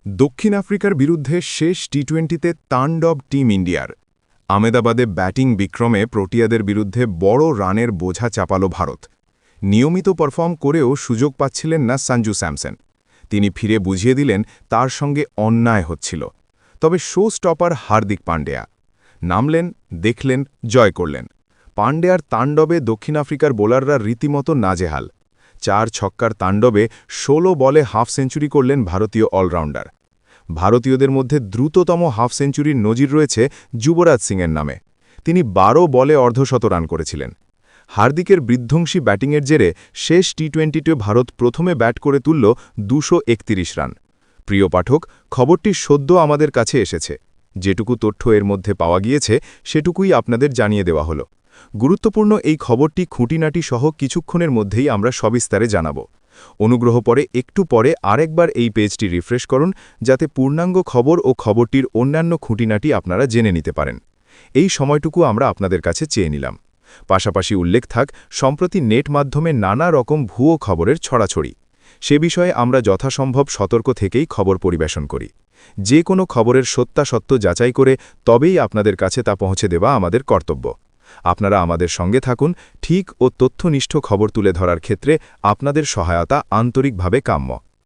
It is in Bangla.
দক্ষিণ আফ্রিকার বিরুদ্ধে শেষ টি-20তে তাণ্ডব টিম ইন্ডিয়ার। আমেদাবাদে ব্যাটিং বিক্রমে প্রোটিয়াদের বিরুদ্ধে বড় রানের বোঝা চাপাল ভারত। নিয়মিত পারফর্ম করেও সুযোগ পাচ্ছিলেন না সঞ্জু স্যামসন। তিনি ফিরে বুঝিয়ে দিলেন তার সঙ্গে অন্যায় হচ্ছিল। তবে শো স্টপার হার্দিক পান্ডিয়া নামলেন, দেখলেন, জয় করলেন। পান্ডিয়ার তাণ্ডবে দক্ষিণ আফ্রিকার বোলাররা রীতিমতো নাজেহাল। 4 ছক্কার তাণ্ডবে 16 বলে হাফ সেঞ্চুরি করলেন ভারতীয় অলরাউন্ডার। ভারতীয়দের মধ্যে দ্রুততম হাফ সেঞ্চুরির নজির রয়েছে যুবরাজ সিংয়ের নামে। তিনি 12 বলে অর্ধশত রান করেছিলেন। হার্দিকের বিধ্বংসী ব্যাটিংয়ের জেরে শেষ টি-20তে ভারত প্রথমে ব্যাট করে তুলল 231 রান। প্রিয় পাঠক, খবরটি সদ্য আমাদের কাছে এসেছে। যেটুকু তথ্য এর মধ্যে পাওয়া গিয়েছে সেটুকুই আপনাদের জানিয়ে দেওয়া হলো। গুরুত্বপূর্ণ এই খবরটি খুঁটিনাটি সহ কিছুক্ষণের মধ্যেই আমরা সবিস্তারে জানাব। অনুগ্রহ করে একটু পরে আরেকবার এই পেজটি রিফ্রেশ করুন, যাতে পূর্ণাঙ্গ খবর ও খবরটির অন্যান্য খুঁটিনাটি আপনারা জেনে নিতে পারেন। এই সময়টুকু আমরা আপনাদের কাছে চেয়ে নিলাম। পাশাপাশি উল্লেখ থাক, সম্প্রতি নেট মাধ্যমে নানা রকম ভুয়ো খবরের ছড়াছড়ি। সে বিষয়ে আমরা যথাসম্ভব সতর্ক থেকেই খবর পরিবেশন করি। যে কোনো খবরের সত্যাসত্য যাচাই করে তবেই আপনাদের কাছে তা পৌঁছে দেওয়া আমাদের কর্তব্য। আপনারা আমাদের সঙ্গে থাকুন। ঠিক ও তথ্যনিষ্ঠ খবর তুলে ধরার ক্ষেত্রে আপনাদের সহায়তা আন্তরিকভাবে কাম্য।